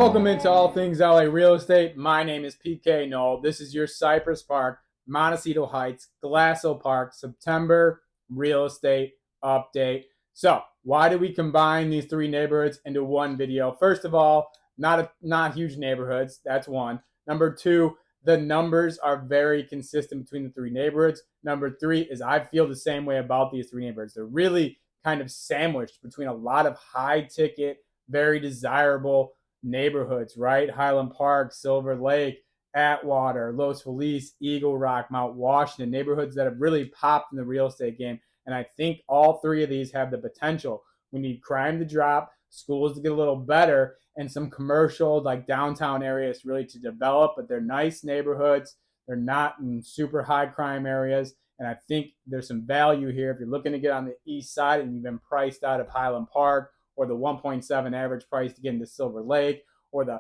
Welcome into All Things LA Real Estate. My name is PK Knoll. This is your Cypress Park, Montecito Heights, Glassell Park, September real estate update. So, why do we combine these three neighborhoods into one video? First of all, not huge neighborhoods. That's one. Number two, the numbers are very consistent between the three neighborhoods. Number three is I feel the same way about these three neighborhoods. They're really kind of sandwiched between a lot of high ticket, very desirable neighborhoods, right? Highland Park, Silver Lake, Atwater, Los Feliz, Eagle Rock, Mount Washington, neighborhoods that have really popped in the real estate game. And I think all three of these have the potential. We need crime to drop, schools to get a little better, and some commercial like downtown areas really to develop, but they're nice neighborhoods. They're not in super high crime areas. And I think there's some value here if you're looking to get on the east side and you've been priced out of Highland Park, or the 1.7 average price to get into Silver Lake, or the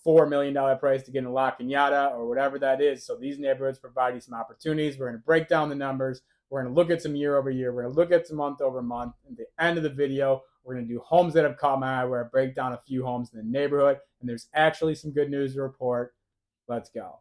$4 million price to get into La Cañada, or whatever that is. So these neighborhoods provide you some opportunities. We're going to break down the numbers. We're going to look at some year over year. We're going to look at some month over month. At the end of the video, we're going to do homes that have caught my eye, where I break down a few homes in the neighborhood. And there's actually some good news to report. Let's go.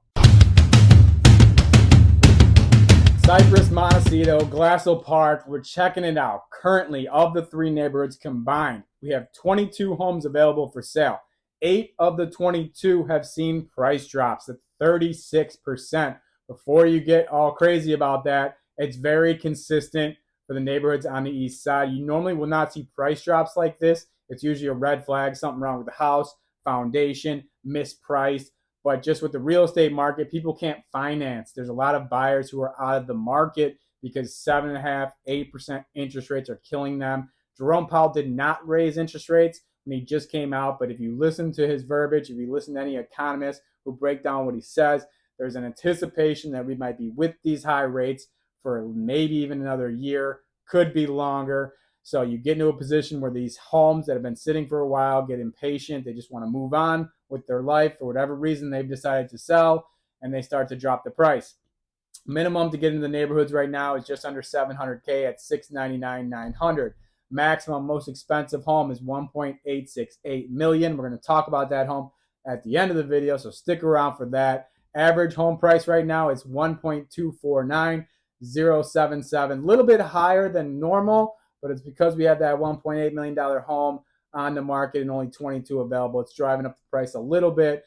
Cypress, Montecito, Glassell Park, we're checking it out. Currently, of the three neighborhoods combined, we have 22 homes available for sale. 8 of the 22 have seen price drops at 36%. Before you get all crazy about that, it's very consistent for the neighborhoods on the east side. You normally will not see price drops like this. It's usually a red flag, something wrong with the house, foundation, mispriced. But just with the real estate market, people can't finance. There's a lot of buyers who are out of the market because 7.5%, 8% interest rates are killing them. Jerome Powell did not raise interest rates when he just came out, but if you listen to his verbiage, if you listen to any economists who break down what he says, there's an anticipation that we might be with these high rates for maybe even another year, could be longer. So you get into a position where these homes that have been sitting for a while get impatient. They just want to move on with their life for whatever reason they've decided to sell, and they start to drop the price. Minimum to get into the neighborhoods right now is just under $700K at $699,900. Maximum most expensive home is $1.868 million. We're going to talk about that home at the end of the video, so stick around for that. Average home price right now is $1.249077. A little bit higher than normal, but it's because we have that $1.8 million home on the market and only 22 available. It's driving up the price a little bit.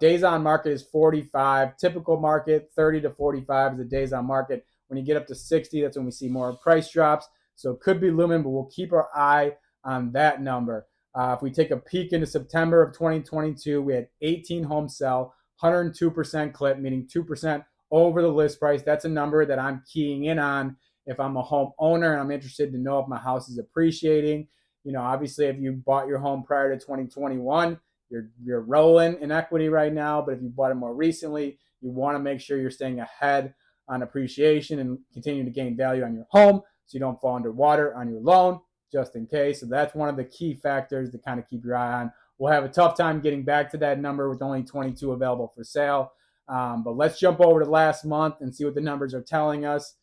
Days on market is 45. Typical market, 30 to 45 is the days on market. When you get up to 60, that's when we see more price drops. So it could be looming, but we'll keep our eye on that number. If we take a peek into September of 2022, we had 18 homes sell, 102% clip, meaning 2% over the list price. That's a number that I'm keying in on if I'm a homeowner and I'm interested to know if my house is appreciating. Obviously, if you bought your home prior to 2021, you're rolling in equity right now. But if you bought it more recently, you want to make sure you're staying ahead on appreciation and continue to gain value on your home so you don't fall underwater on your loan, just in case. So that's one of the key factors to kind of keep your eye on. We'll have a tough time getting back to that number with only 22 available for sale. But let's jump over to last month and see what the numbers are telling us.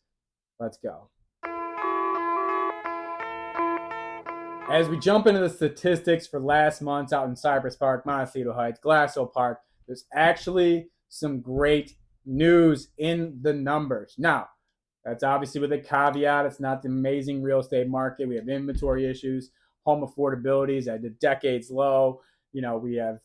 Let's go. As we jump into the statistics for last month out in Cypress Park, Montecito Heights, Glassell Park, there's actually some great news in the numbers. Now, that's obviously with a caveat. It's not the amazing real estate market. We have inventory issues. Home affordability is at the decades low. We have,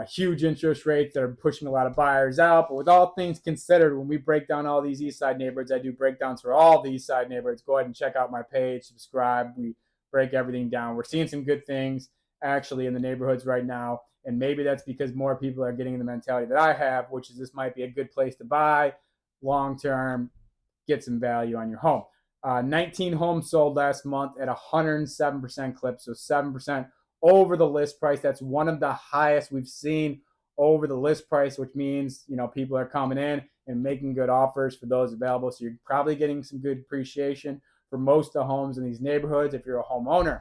huge interest rates that are pushing a lot of buyers out. But with all things considered, when we break down all these Eastside neighborhoods, I do breakdowns for all the Eastside neighborhoods. Go ahead and check out my page, subscribe. We break everything down. We're seeing some good things actually in the neighborhoods right now. And maybe that's because more people are getting in the mentality that I have, which is this might be a good place to buy long-term, get some value on your home. 19 homes sold last month at 107% clip, so 7% over the list price. That's one of the highest we've seen over the list price, which means people are coming in and making good offers for those available. So you're probably getting some good appreciation for most of the homes in these neighborhoods if you're a homeowner.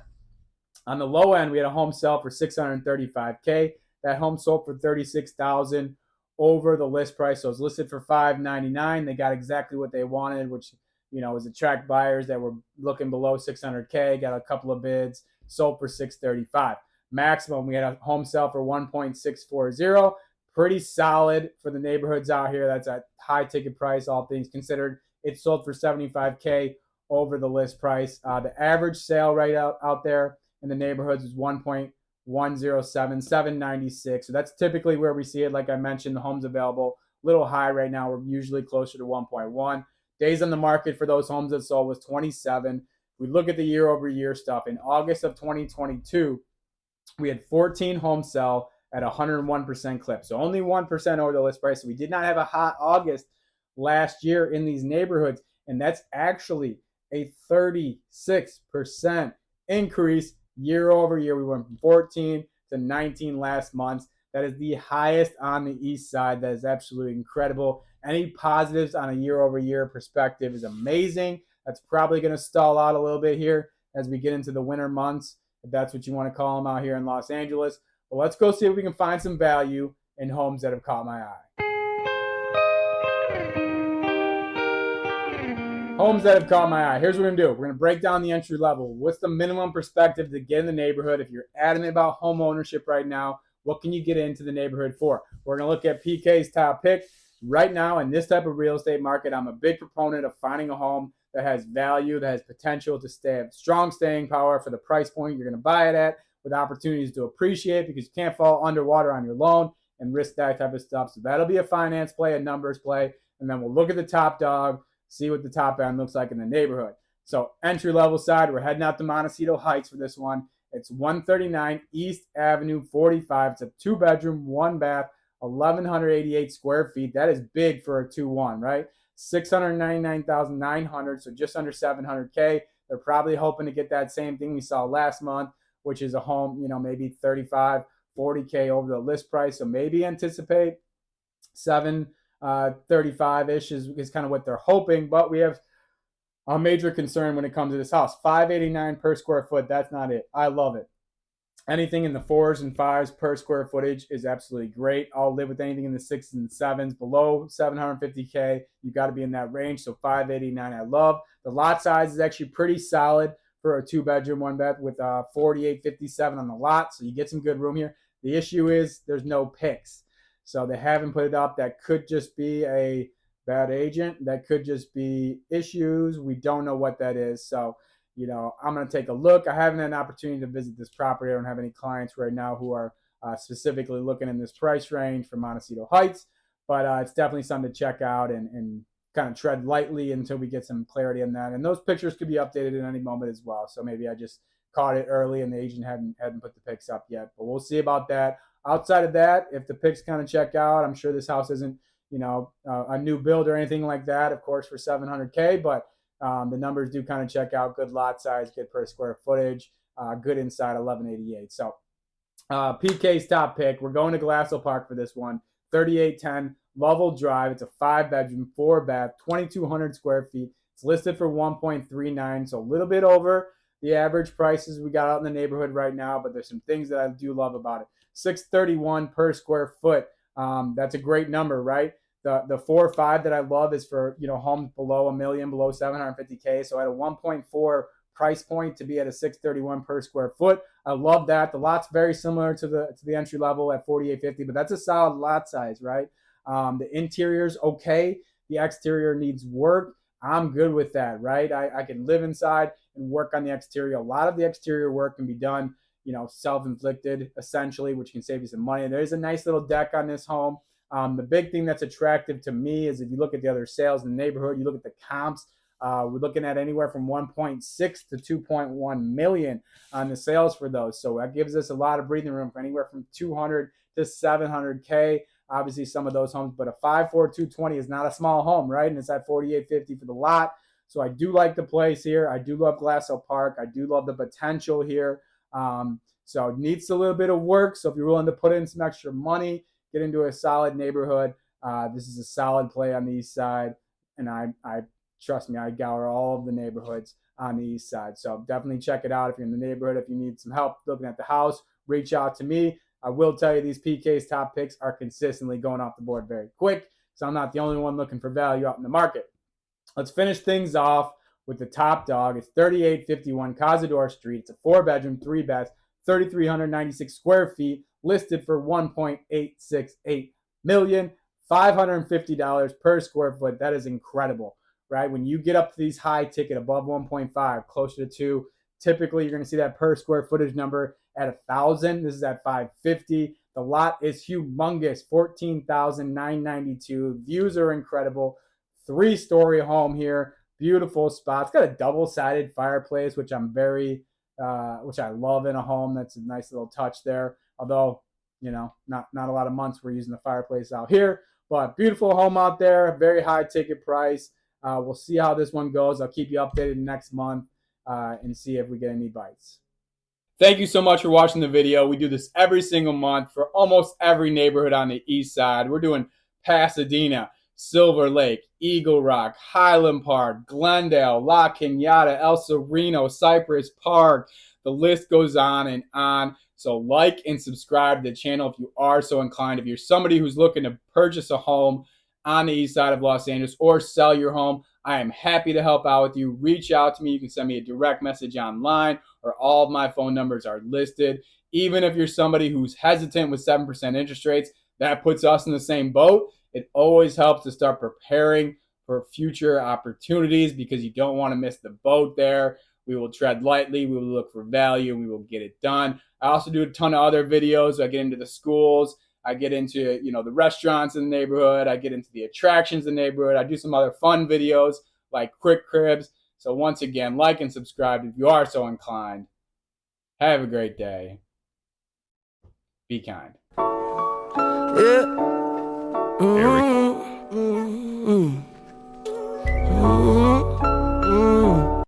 On the low end, we had a home sell for $635K. That home sold for $36,000 over the list price. So it's listed for $599. They got exactly what they wanted, which was attract buyers that were looking below $600K. Got a couple of bids, sold for $635. maximum. We had a home sale for 1.640. Pretty solid for the neighborhoods out here. That's a high ticket price, all things considered. It sold for $75K over the list price. The average sale rate out there in the neighborhoods is 1.107, 796. So that's typically where we see it. Like I mentioned, the homes available a little high right now. We're usually closer to 1.1. Days on the market for those homes that sold was 27. We look at the year over year stuff. In August of 2022, we had 14 homes sell at 101% clip. So only 1% over the list price. So we did not have a hot August last year in these neighborhoods. And that's actually a 36% increase year over year. We went from 14 to 19 last month. That is the highest on the east side. That is absolutely incredible. Any positives on a year over year perspective is amazing. That's probably going to stall out a little bit here as we get into the winter months, if that's what you want to call them out here in Los Angeles. But let's go see if we can find some value in homes that have caught my eye. Homes that have caught my eye. Here's what we're going to do. We're going to break down the entry level. What's the minimum perspective to get in the neighborhood? If you're adamant about home ownership right now, what can you get into the neighborhood for? We're going to look at PK's top pick. Right now, in this type of real estate market, I'm a big proponent of finding a home that has value, that has potential to have strong staying power for the price point you're going to buy it at, with opportunities to appreciate, because you can't fall underwater on your loan and risk that type of stuff. So that'll be a finance play, a numbers play, and then we'll look at the top dog, see what the top end looks like in the neighborhood. So entry level side, we're heading out to Montecito Heights for this one. It's 139 East Avenue 45. It's a 2-bedroom, 1-bath, 1,188 square feet. That is big for a 2-1, right? 699,900, so just under 700K. They're probably hoping to get that same thing we saw last month, which is a home, maybe 35, 40K over the list price. So maybe anticipate 735-ish is kind of what they're hoping. But we have a major concern when it comes to this house. $589 per square foot. That's not it. I love it. Anything in the 4s and 5s per square footage is absolutely great. I'll live with anything in the 6s and 7s. Below 750K, you got to be in that range. So $589 I love. The lot size is actually pretty solid for a 2-bedroom, 1-bath with 4857 on the lot. So you get some good room here. The issue is there's no picks. So they haven't put it up. That could just be a bad agent. That could just be issues. We don't know what that is. So I'm going to take a look. I haven't had an opportunity to visit this property. I don't have any clients right now who are specifically looking in this price range for Montecito Heights, but it's definitely something to check out and kind of tread lightly until we get some clarity on that. And those pictures could be updated at any moment as well. So maybe I just caught it early and the agent hadn't put the pics up yet, but we'll see about that. Outside of that, if the pics kind of check out, I'm sure this house isn't, a new build or anything like that, of course, for 700K, but the numbers do kind of check out. Good lot size, good per square footage, good inside, 1188. So PK's top pick. We're going to Glassell Park for this one. 3810 Lovell Drive. It's a 5-bedroom, 4-bath, 2,200 square feet. It's listed for 1.39, so a little bit over the average prices we got out in the neighborhood right now, but there's some things that I do love about it. $631 per square foot. That's a great number, right? The 4 or 5 that I love is for homes below $1 million, below 750K. So at a 1.4 price point to be at a $631 per square foot, I love that. The lot's very similar to the entry level at 4850, but that's a solid lot size, right? The interior's okay. The exterior needs work. I'm good with that, right? I can live inside and work on the exterior. A lot of the exterior work can be done, self-inflicted essentially, which can save you some money. There's a nice little deck on this home. The big thing that's attractive to me is if you look at the other sales in the neighborhood, you look at the comps, we're looking at anywhere from 1.6 to 2.1 million on the sales for those. So that gives us a lot of breathing room for anywhere from 200 to 700K. Obviously, some of those homes, but a 5.4 220 is not a small home, right? And it's at 4850 for the lot. So I do like the place here. I do love Glassell Park. I do love the potential here. So it needs a little bit of work. So if you're willing to put in some extra money, get into a solid neighborhood. This is a solid play on the east side, and I trust me, I scour all of the neighborhoods on the east side. So definitely check it out if you're in the neighborhood. If you need some help looking at the house, reach out to me. I will tell you these PK's top picks are consistently going off the board very quick, so I'm not the only one looking for value out in the market. Let's finish things off with the top dog. It's 3851 Cazador Street. It's a 4-bedroom, 3-bath, 3,396 square feet, listed for $1.868 million, $550 per square foot. That is incredible, right? When you get up to these high ticket above 1.5, closer to 2, typically you're going to see that per square footage number at 1,000. This is at 550. The lot is humongous, 14,992. Views are incredible. 3-story home here. Beautiful spot. It's got a double-sided fireplace, which which I love in a home. That's a nice little touch there. Although, not a lot of months we're using the fireplace out here, but beautiful home out there. Very high ticket price. We'll see how this one goes. I'll keep you updated next month and see if we get any bites. Thank you so much for watching the video. We do this every single month for almost every neighborhood on the east side. We're doing Pasadena, Silver Lake, Eagle Rock, Highland Park, Glendale, La Cañada, El Sereno, Cypress Park. The list goes on and on. So like and subscribe to the channel if you are so inclined. If you're somebody who's looking to purchase a home on the east side of Los Angeles or sell your home, I am happy to help out with you. Reach out to me. You can send me a direct message online, or all of my phone numbers are listed. Even if you're somebody who's hesitant with 7% interest rates, that puts us in the same boat. It always helps to start preparing for future opportunities because you don't want to miss the boat there. We will tread lightly. We will look for value, and we will get it done. I also do a ton of other videos. I get into the schools. I get into, the restaurants in the neighborhood. I get into the attractions in the neighborhood. I do some other fun videos like quick cribs. So once again, like and subscribe if you are so inclined. Have a great day. Be kind. Yeah. There we go.